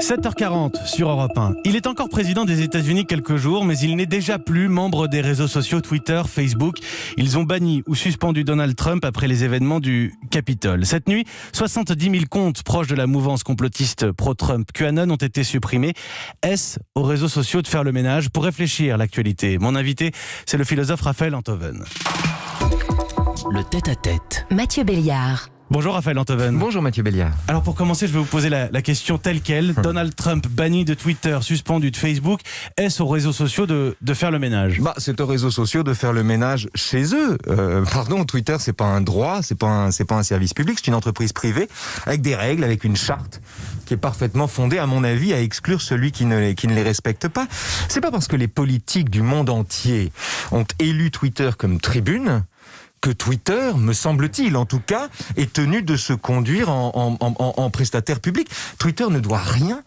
7h40 sur Europe 1. Il est encore président des États-Unis quelques jours, mais il n'est déjà plus membre des réseaux sociaux Twitter, Facebook. Ils ont banni ou suspendu Donald Trump après les événements du Capitole. Cette nuit, 70 000 comptes proches de la mouvance complotiste pro-Trump QAnon ont été supprimés. Est-ce aux réseaux sociaux de faire le ménage pour réfléchir à l'actualité? Mon invité, c'est le philosophe Raphaël Enthoven. Le tête-à-tête. Mathieu Béliard. Bonjour Raphaël Enthoven. Bonjour Mathieu Béliard. Alors pour commencer, je vais vous poser la question telle qu'elle. Donald Trump banni de Twitter, suspendu de Facebook. Est-ce aux réseaux sociaux de faire le ménage? C'est aux réseaux sociaux de faire le ménage chez eux. Twitter, c'est pas un droit, c'est pas un service public, c'est une entreprise privée avec des règles, avec une charte qui est parfaitement fondée, à mon avis, à exclure celui qui ne les respecte pas. C'est pas parce que les politiques du monde entier ont élu Twitter comme tribune que Twitter, me semble-t-il en tout cas, est tenu de se conduire en prestataire public. Twitter ne doit rien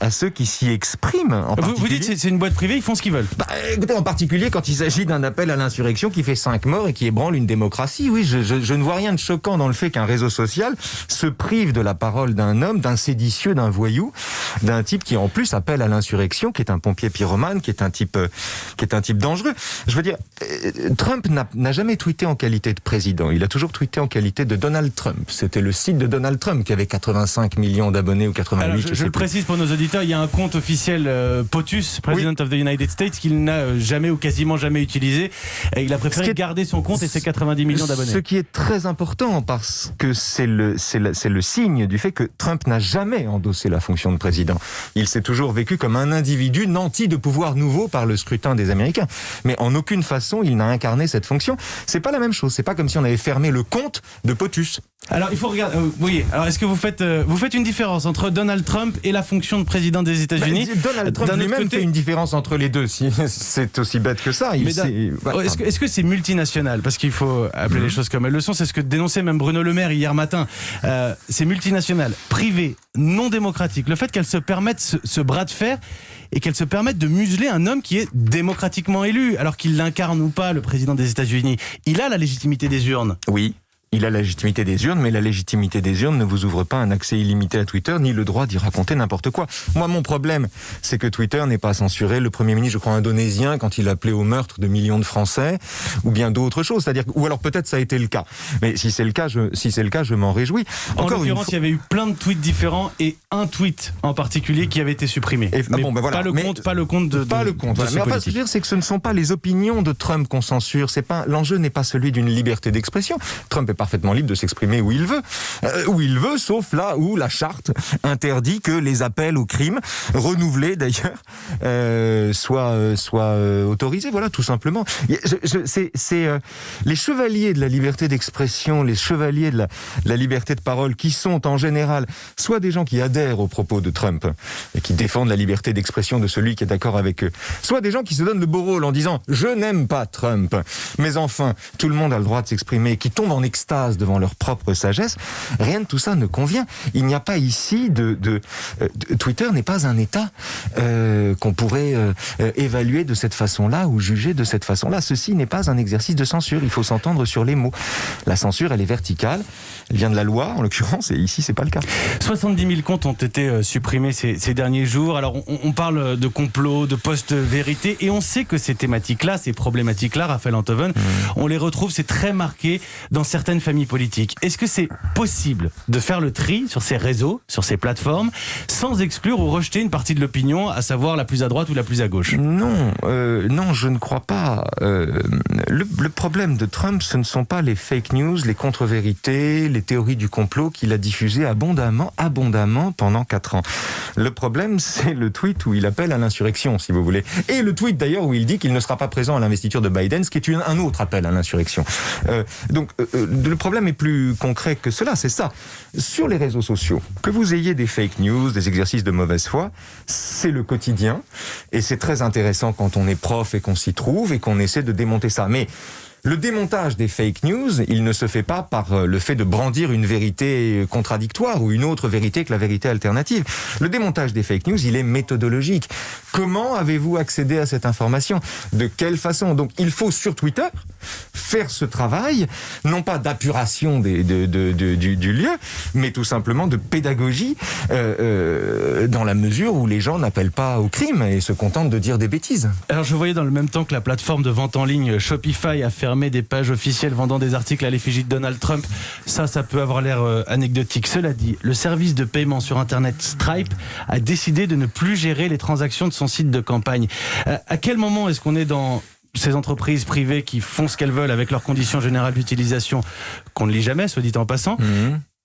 à ceux qui s'y expriment. Vous dites que c'est une boîte privée, ils font ce qu'ils veulent. Écoutez, en particulier quand il s'agit d'un appel à l'insurrection qui fait 5 morts et qui ébranle une démocratie. Oui, je ne vois rien de choquant dans le fait qu'un réseau social se prive de la parole d'un homme, d'un séditieux, d'un voyou, d'un type qui en plus appelle à l'insurrection, qui est un pompier pyromane, qui est un type dangereux. Je veux dire, Trump n'a jamais tweeté en qualité de président. Il a toujours tweeté en qualité de Donald Trump. C'était le site de Donald Trump qui avait 85 millions d'abonnés ou 88. Alors, je le précise pour nos auditeurs, il y a un compte officiel POTUS, President of the United States, qu'il n'a jamais ou quasiment jamais utilisé. Et il a préféré garder son compte et ses 90 millions d'abonnés. Ce qui est très important parce que c'est le signe du fait que Trump n'a jamais endossé la fonction de président. Il s'est toujours vécu comme un individu nanti de pouvoir nouveau par le scrutin des Américains. Mais en aucune façon, il n'a incarné cette fonction. C'est pas la même chose. C'est pas comme si on avait fermé le compte de POTUS. Alors il faut regarder. Alors est-ce que vous faites une différence entre Donald Trump et la fonction de président des États-Unis? Donald Trump lui-même fait une différence entre les deux. Si c'est aussi bête que ça. Est-ce que c'est multinational? Parce qu'il faut appeler les choses comme elles le sont. C'est ce que dénonçait même Bruno Le Maire hier matin. C'est multinational, privé, non démocratique. Le fait qu'elle se permette ce bras de fer et qu'elle se permette de museler un homme qui est démocratiquement élu, alors qu'il l'incarne ou pas, le président des États-Unis. Il a la légitimité des urnes. Oui. Il a la légitimité des urnes, mais la légitimité des urnes ne vous ouvre pas un accès illimité à Twitter, ni le droit d'y raconter n'importe quoi. Moi, mon problème, c'est que Twitter n'est pas censuré. Le Premier ministre, je crois, indonésien, quand il appelait au meurtre de millions de Français, ou bien d'autres choses. C'est-à-dire, ou alors peut-être ça a été le cas. Mais si c'est le cas, je m'en réjouis. En l'occurrence, il y avait eu plein de tweets différents et un tweet en particulier qui avait été supprimé. Pas le compte de Pas le compte. Voilà. Mais enfin, ce que je veux dire, c'est que ce ne sont pas les opinions de Trump qu'on censure. L'enjeu n'est pas celui d'une liberté d'expression. Trump est parfaitement libre de s'exprimer où il veut, sauf là où la charte interdit que les appels au crime, renouvelés d'ailleurs, soient autorisés. Voilà, tout simplement. Les chevaliers de la liberté d'expression, les chevaliers de la liberté de parole, qui sont en général soit des gens qui adhèrent aux propos de Trump et qui défendent la liberté d'expression de celui qui est d'accord avec eux, soit des gens qui se donnent le beau rôle en disant « je n'aime pas Trump, mais enfin, tout le monde a le droit de s'exprimer », qui tombent en extase devant leur propre sagesse. Rien de tout ça ne convient. Il n'y a pas ici Twitter n'est pas un État qu'on pourrait évaluer de cette façon-là ou juger de cette façon-là. Ceci n'est pas un exercice de censure. Il faut s'entendre sur les mots. La censure, elle est verticale. Elle vient de la loi, en l'occurrence, et ici, c'est pas le cas. 70 000 comptes ont été supprimés ces derniers jours. Alors, on parle de complot, de post-vérité, et on sait que ces thématiques-là, ces problématiques-là, Raphaël Enthoven, on les retrouve, c'est très marqué dans certaines familles politiques. Est-ce que c'est possible de faire le tri sur ces réseaux, sur ces plateformes, sans exclure ou rejeter une partie de l'opinion, à savoir la plus à droite ou la plus à gauche? Non, je ne crois pas. Le problème de Trump, ce ne sont pas les fake news, les contre-vérités, les théories du complot qu'il a diffusées abondamment pendant 4 ans. Le problème, c'est le tweet où il appelle à l'insurrection, si vous voulez. Et le tweet d'ailleurs où il dit qu'il ne sera pas présent à l'investiture de Biden, ce qui est un autre appel à l'insurrection. Le problème est plus concret que cela, c'est ça. Sur les réseaux sociaux, que vous ayez des fake news, des exercices de mauvaise foi, c'est le quotidien. Et c'est très intéressant quand on est prof et qu'on s'y trouve et qu'on essaie de démonter ça. Mais Le démontage des fake news, il ne se fait pas par le fait de brandir une vérité contradictoire ou une autre vérité que la vérité alternative. Le démontage des fake news, il est méthodologique. Comment avez-vous accédé à cette information? De quelle façon? Donc il faut sur Twitter faire ce travail, non pas d'apuration du lieu, mais tout simplement de pédagogie dans la mesure où les gens n'appellent pas au crime et se contentent de dire des bêtises. Alors je voyais dans le même temps que la plateforme de vente en ligne Shopify a fermé des pages officielles vendant des articles à l'effigie de Donald Trump. Ça peut avoir l'air anecdotique. Cela dit, le service de paiement sur Internet Stripe a décidé de ne plus gérer les transactions de son site de campagne. À quel moment est-ce qu'on est dans ces entreprises privées qui font ce qu'elles veulent avec leurs conditions générales d'utilisation, qu'on ne lit jamais, soit dit en passant,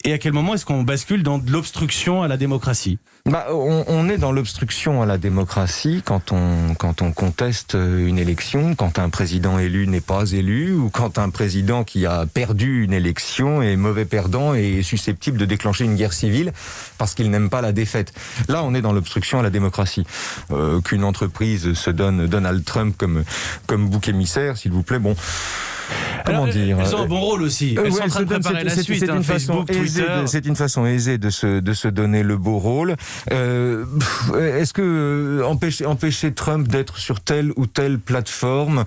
et à quel moment est-ce qu'on bascule dans de l'obstruction à la démocratie? On est dans l'obstruction à la démocratie quand on conteste une élection, quand un président élu n'est pas élu, ou quand un président qui a perdu une élection est mauvais perdant et est susceptible de déclencher une guerre civile parce qu'il n'aime pas la défaite. Là, on est dans l'obstruction à la démocratie. Qu'une entreprise se donne Donald Trump comme bouc émissaire, s'il vous plaît, bon... Comment dire? Elles ont un bon rôle aussi. Elles sont en train de préparer la suite. Facebook, Twitter. C'est une façon aisée de se donner le beau rôle. Est-ce que empêcher Trump d'être sur telle ou telle plateforme,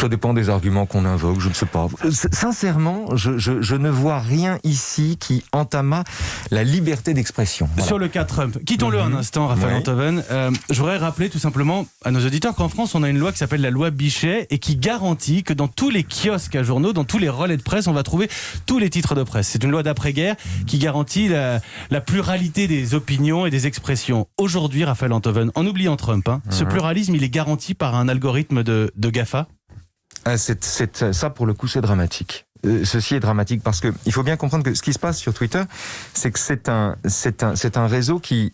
ça dépend des arguments qu'on invoque, je ne sais pas. Sincèrement, je ne vois rien ici qui entama la liberté d'expression. Voilà. Sur le cas Trump, quittons-le un instant, Raphaël Enthoven. Je voudrais rappeler tout simplement à nos auditeurs qu'en France, on a une loi qui s'appelle la loi Bichet et qui garantit que dans tous les kiosques à journaux, dans tous les relais de presse, on va trouver tous les titres de presse. C'est une loi d'après-guerre qui garantit la pluralité des opinions et des expressions. Aujourd'hui, Raphaël Enthoven, en oubliant Trump, ce pluralisme, il est garanti par un algorithme de GAFA? Ça, pour le coup, c'est dramatique. Ceci est dramatique parce que il faut bien comprendre que ce qui se passe sur Twitter, c'est que c'est un réseau qui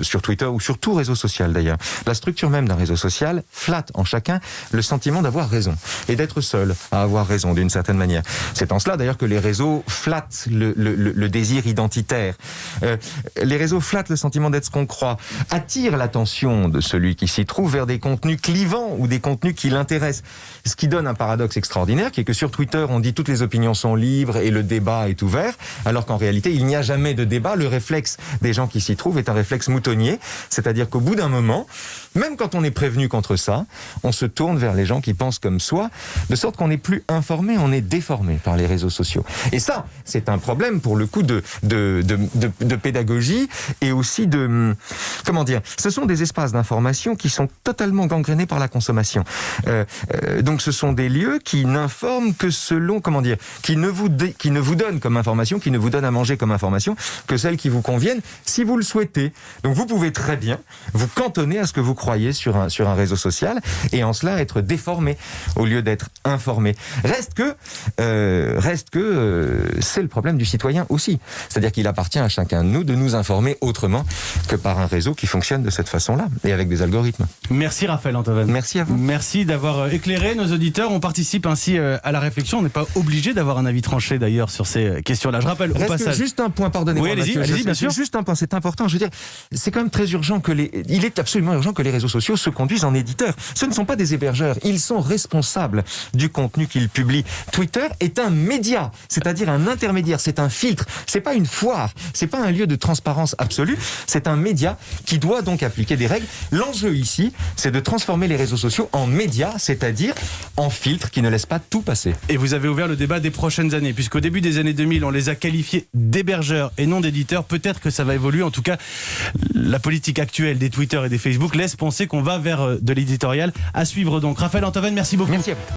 sur Twitter ou sur tout réseau social d'ailleurs, la structure même d'un réseau social flatte en chacun le sentiment d'avoir raison et d'être seul à avoir raison d'une certaine manière. C'est en cela d'ailleurs que les réseaux flattent le désir identitaire. Les réseaux flattent le sentiment d'être ce qu'on croit, attirent l'attention de celui qui s'y trouve vers des contenus clivants ou des contenus qui l'intéressent. Ce qui donne un paradoxe extraordinaire qui est que sur Twitter on dit toutes les opinions sont libres et le débat est ouvert, alors qu'en réalité, il n'y a jamais de débat. Le réflexe des gens qui s'y trouvent est un réflexe moutonnier, c'est-à-dire qu'au bout d'un moment, même quand on est prévenu contre ça, on se tourne vers les gens qui pensent comme soi, de sorte qu'on n'est plus informé, on est déformé par les réseaux sociaux. Et ça, c'est un problème pour le coup de pédagogie et aussi comment dire, ce sont des espaces d'information qui sont totalement gangrénés par la consommation. Donc ce sont des lieux qui n'informent que selon, qui ne vous donnent comme information, qui ne vous donnent à manger comme information, que celles qui vous conviennent, si vous le souhaitez. Donc vous pouvez très bien vous cantonner à ce que vous croyez sur un réseau social, et en cela être déformé, au lieu d'être informé. Reste que c'est le problème du citoyen aussi. C'est-à-dire qu'il appartient à chacun de nous de nous informer autrement que par un réseau qui fonctionne de cette façon-là, et avec des algorithmes. Merci Raphaël Enthoven. Merci à vous. Merci d'avoir éclairé nos auditeurs. On participe ainsi à la réflexion. On n'est pas obligé d'avoir un avis tranché d'ailleurs sur ces questions-là. Je rappelle au passage... Juste un point, pardonnez-moi. Oui, allez-y, bien sûr. Juste un point, c'est important. Je veux dire, c'est quand même très urgent il est absolument urgent que les réseaux sociaux se conduisent en éditeurs. Ce ne sont pas des hébergeurs. Ils sont responsables du contenu qu'ils publient. Twitter est un média, c'est-à-dire un intermédiaire. C'est un filtre. C'est pas une foire. C'est pas un lieu de transparence absolue. C'est un média qui doit donc appliquer des règles. L'enjeu ici, c'est de transformer les réseaux sociaux en médias, c'est-à-dire en filtres qui ne laissent pas tout passer. Et vous avez ouvert le débat des prochaines années, puisqu'au début des années 2000, on les a qualifiés d'hébergeurs et non d'éditeurs. Peut-être que ça va évoluer. En tout cas, la politique actuelle des Twitter et des Facebook laisse penser qu'on va vers de l'éditorial. À suivre donc. Raphaël Enthoven, merci beaucoup. Merci à vous.